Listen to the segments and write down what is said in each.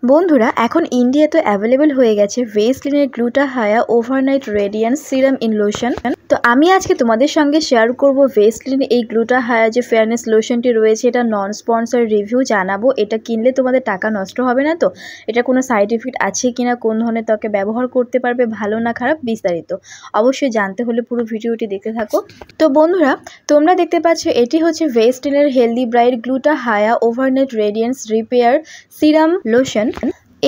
বন্ধুরা এখন ইন্ডিয়াতে অ্যাভেলেবেল হয়ে গেছে ভেসলিনের glutahya overnight radiance serum in lotion. তো আমি আজকে তোমাদের সঙ্গে শেয়ার করব ভেসলিন এই গ্লুটাহায়া যে ফেয়ারনেস লোশনটি রয়েছে, এটা নন স্পন্সর রিভিউ জানাবো। এটা কিনলে তোমাদের টাকা নষ্ট হবে না তো, এটা কোনো সাইড এফেক্ট আছে কিনা, কোন ধরনের ত্বকে ব্যবহার করতে পারবে, ভালো না খারাপ বিস্তারিত অবশ্যই জানতে হলে পুরো ভিডিওটি দেখতে থাকো। তো বন্ধুরা তোমরা দেখতে পাচ্ছ এটি হচ্ছে ভেসলিনের healthy bright glutahya overnight radiance repair serum lotion.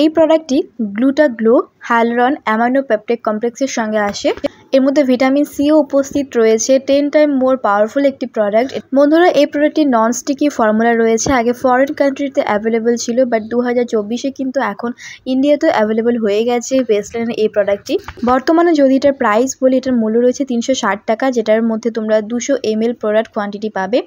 এই প্রোডাক্টটি গ্লুটাগ্লো হায়ালুরন অ্যামাইনো পেপটাইড কমপ্লেক্সের সঙ্গে আসে। এর মধ্যে ভিটামিন সিও উপস্থিত রয়েছে। 10 টাইম মোর পাওয়ারফুল একটি প্রোডাক্ট। বন্ধুরা এই প্রোডাক্টটি নন স্টিকি ফর্মুলা রয়েছে। আগে ফরেন কান্ট্রিতে অ্যাভেলেবেল ছিল, বাট 2024-এ কিন্তু এখন ইন্ডিয়াতেও অ্যাভেলেবেল হয়ে গেছে ভেসলিনের এই প্রোডাক্টটি। বর্তমানে যদি এটার প্রাইস বলি, এটার মূল্য রয়েছে 360 টাকা, যেটার মধ্যে তোমরা 200 ml প্রোডাক্ট কোয়ান্টিটি পাবে।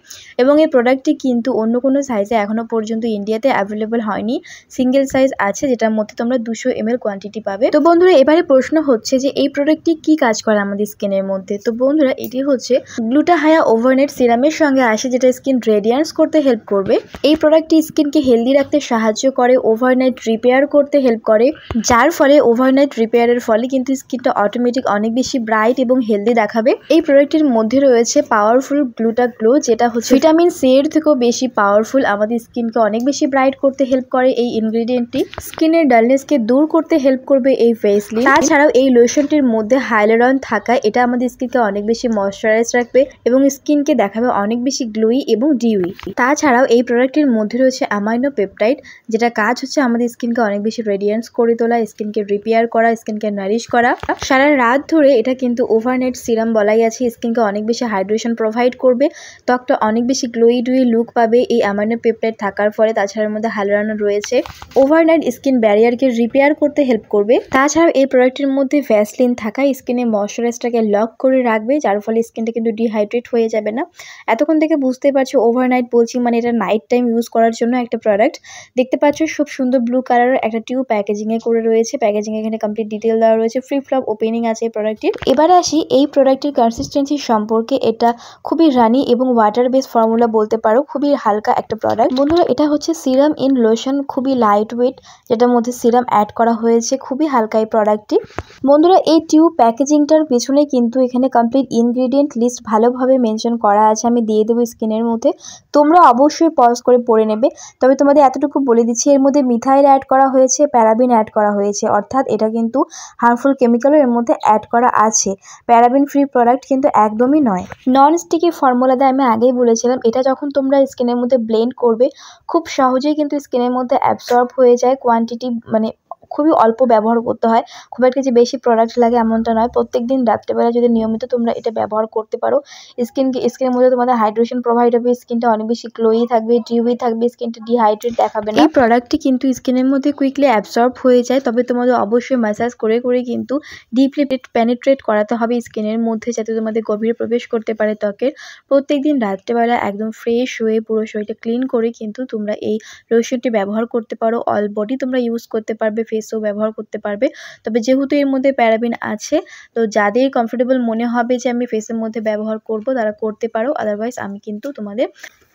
এবং এই প্রোডাক্টটি কিন্তু অন্য কোনো সাইজে এখনও পর্যন্ত ইন্ডিয়াতে অ্যাভেলেবেল হয়নি। সিঙ্গেল সাইজ আছে যেটার মধ্যে তোমরা 200 ml কোয়ান্টিটি পাবে। তো বন্ধুরা এবারে প্রশ্ন হচ্ছে যে এই প্রোডাক্টটি কি কাজ করে আমাদের স্কিনের মধ্যে। তো বন্ধুরা এটি হচ্ছে গ্লুটাহায়া ওভারনাইট সিরামের সঙ্গে আসে, যেটা স্কিন রেডিয়েন্স করতে হেল্প করবে। এই প্রোডাক্টটি স্কিনকে হেলদি রাখতে সাহায্য করে, ওভারনাইট রিপেয়ার করতে হেল্প করে, যার ফলে ওভারনাইট রিপেয়ারের ফলে কিন্তু স্কিনটা অটোমেটিক অনেক বেশি ব্রাইট এবং হেলদি দেখাবে। এই প্রোডাক্টটির মধ্যে রয়েছে পাওয়ারফুল গ্লুটাগ্লো, যেটা হচ্ছে ভিটামিন সি এর থেকেও বেশি পাওয়ারফুল, আমাদের স্কিনকে অনেক বেশি ব্রাইট করতে হেল্প করে। এই ইনগ্রেডিয়েন্টটি স্কিনের ডালনেসকে দূর করতে হেল্প করবে এই ভেসলিন। তাছাড়াও এই লোশনটির মধ্যে হায়ালুরন থাকায় এটা আমাদের স্কিনকে অনেক বেশি ময়শ্চারাইজ রাখবে এবং স্কিনকে দেখাবে অনেক বেশি গ্লোই এবং ডিউই। তাছাড়াও এই প্রোডাক্টটির মধ্যে রয়েছে অ্যামাইনো পেপটাইড, যেটা কাজ হচ্ছে আমাদের স্কিনকে অনেক বেশি রেডিয়েন্স করে তোলা, স্কিনকে রিপেয়ার করা, স্কিনকে নারিশ করা। সারা রাত ধরে এটা কিন্তু ওভারনাইট সিরাম বলাই আছে, স্কিনকে অনেক বেশি হাইড্রেশন প্রোভাইড করবে, ত্বকটা অনেক বেশি গ্লোই ডুই লুক পাবে এই অ্যামাইনো পেপটাইড থাকার ফলে। তাছাড়ার মধ্যে হায়ালুরন রয়েছে, ওভারনাইট স্কিন ব্যারিয়ারকে রিপেয়ার করতে হেল্প করবে। তাছাড়াও এই প্রোডাক্টের মধ্যে ভ্যাসলিন থাকা স্কিনে ময়শ্চারাইজটাকে লক করে রাখবে, যার ফলে স্কিনটা কিন্তু ডিহাইড্রেট হয়ে যাবে না। এতক্ষণ থেকে বুঝতে পারছো ওভারনাইট বলছি মানে এটা নাইট টাইম ইউজ করার জন্য একটা প্রোডাক্ট। দেখতে পাচ্ছ খুব সুন্দর ব্লু কালারের একটা টিউব প্যাকেজিংয়ে করে রয়েছে। প্যাকেজিং এখানে কমপ্লিট ডিটেল দেওয়া রয়েছে, ফ্রি ফ্লপ ওপেনিং আছে এই প্রোডাক্টটির। এবারে আসি এই প্রোডাক্টের কনসিস্টেন্সি সম্পর্কে। এটা খুবই রানি এবং ওয়াটার বেস ফর্মুলা বলতে পারো, খুবই হালকা একটা প্রোডাক্ট। বন্ধুরা এটা হচ্ছে সিরাম ইন লোশন, খুবই লাইট ওয়েট, যেটার মধ্যে সিরাম অ্যাড করা হয়েছে, খুবই হালকা এই প্রোডাক্টটি। বন্ধুরা এই টিউব প্যাকেজিংটার পেছনে কিন্তু এখানে কমপ্লিট ইনগ্রেডিয়েন্ট লিস্ট ভালোভাবে মেনশন করা আছে, আমি দিয়ে দেবো স্ক্রিনের মধ্যে, তোমরা অবশ্যই পজ করে পড়ে নেবে। তবে তোমাদের এতটুকু বলে দিচ্ছি, এর মধ্যে মিথাইল অ্যাড করা হয়েছে, প্যারাবিন অ্যাড করা হয়েছে, অর্থাৎ এটা কিন্তু হার্মফুল কেমিক্যালও এর মধ্যে অ্যাড করা আছে। প্যারাবিন ফ্রি প্রোডাক্ট কিন্তু একদমই নয়। নন স্টিকি ফর্মুলাতে আমি আগেই বলেছিলাম, এটা যখন তোমরা স্কিনের মধ্যে ব্লেন্ড করবে খুব সহজেই কিন্তু স্কিনের মধ্যে অ্যাবসর্ব হয়ে যায়। কোয়ান্টিটি মানে খুবই অল্প ব্যবহার করতে হয়, খুব একটা যে বেশি প্রোডাক্ট লাগে এমনটা নয়। প্রত্যেকদিন রাত্রেবেলা যদি নিয়মিত তোমরা এটা ব্যবহার করতে পারো, স্কিনের মধ্যে তোমাদের হাইড্রেশন প্রোভাইড হবে, স্কিনটা অনেক বেশি গ্লোই থাকবে, ডিউই থাকবে, স্কিনটা ডিহাইড্রেট দেখাবে না। এই প্রোডাক্টটি কিন্তু স্কিনের মধ্যে কুইকলি অ্যাবসর্ব হয়ে যায়, তবে তোমাদের অবশ্যই ম্যাসাজ করে করে কিন্তু ডিপলি পেনিট্রেট করাতে হবে স্কিনের মধ্যে, যাতে তোমাদের গভীরে প্রবেশ করতে পারে ত্বকের। প্রত্যেকদিন রাত্রেবেলা একদম ফ্রেশ হয়ে পুরো শরীরটা ক্লিন করে কিন্তু তোমরা এই লোশনটি ব্যবহার করতে পারো। অল বডি তোমরা ইউজ করতে পারবে, ফেসও ব্যবহার করতে পারবে। তবে যেহেতু এর মধ্যে প্যারাবিন আছে, তো যাদের কমফোর্টেবল মনে হবে যে আমি ফেসের মধ্যে ব্যবহার করব তারা করতে পারো, আদারওয়াইজ আমি কিন্তু তোমাদের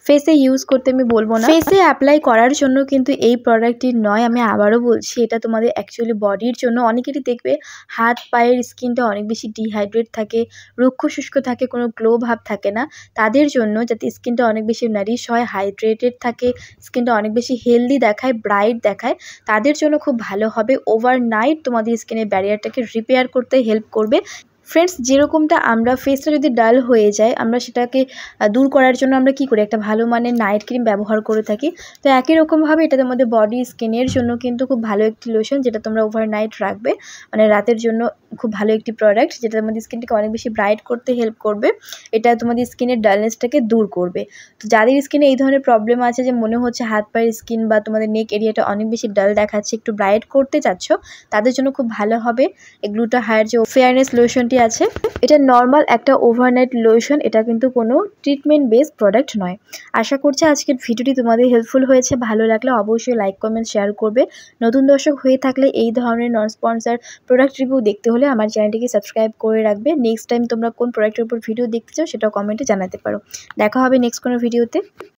ফেসে ইউজ করতে আমি বলবো না। ফেসে অ্যাপ্লাই করার জন্য কিন্তু এই প্রোডাক্টটি নয়, আমি আবারও বলছি, এটা তোমাদের অ্যাকচুয়ালি বডির জন্য। অনেকেরই দেখবে হাত পায়ের স্কিনটা অনেক বেশি ডিহাইড্রেট থাকে, রুক্ষ শুষ্ক থাকে, কোনো গ্লো ভাব থাকে না, তাদের জন্য, যাতে স্কিনটা অনেক বেশি নারিশ হয়, হাইড্রেটেড থাকে, স্কিনটা অনেক বেশি হেলদি দেখায়, ব্রাইট দেখায়, তাদের জন্য খুব ভালো হবে। ওভারনাইট তোমাদের স্কিনের ব্যারিয়ারটাকে রিপেয়ার করতে হেল্প করবে। ফ্রেন্ডস, যেরকমটা আমরা ফেসটা যদি ডাল হয়ে যায়, আমরা সেটাকে দূর করার জন্য আমরা কি করি, একটা ভালো মানের নাইট ক্রিম ব্যবহার করে থাকি। তো একই রকমভাবে এটা তোমাদের বডি স্কিনের জন্য কিন্তু খুব ভালো একটি লোশন, যেটা তোমরা ওভারনাইট রাখবে, মানে রাতের জন্য খুব ভালো একটি প্রোডাক্ট, যেটা তোমাদের স্কিনটাকে অনেক বেশি ব্রাইট করতে হেল্প করবে। এটা তোমাদের স্কিনের ডালনেসটাকে দূর করবে। তো যাদের স্কিনে এই ধরনের প্রবলেম আছে, যে মনে হচ্ছে হাত পায়ের স্কিন বা তোমাদের নেক এরিয়াটা অনেক বেশি ডাল দেখাচ্ছে, একটু ব্রাইট করতে চাচ্ছ, তাদের জন্য খুব ভালো হবে এই গ্লুটাহায়ার যে ফেয়ারনেস লোশনটি আছে। এটা নর্মাল একটা ওভারনাইট লোশন, এটা কিন্তু কোনো ট্রিটমেন্ট বেস প্রোডাক্ট নয়। আশা করছি আজকের ভিডিওটি তোমাদের হেল্পফুল হয়েছে। ভালো লাগলে অবশ্যই লাইক কমেন্ট শেয়ার করবে। নতুন দর্শক হয়ে থাকলে এই ধরনের নন স্পন্সর প্রোডাক্ট রিভিউ দেখতে হলে আমার চ্যানেলটিকে সাবস্ক্রাইব করে রাখবে। নেক্সট টাইম তোমরা কোন প্রোডাক্টের উপর ভিডিও দেখতে চাও সেটাও কমেন্টে জানাতে পারো। দেখা হবে নেক্সট কোনো ভিডিওতে।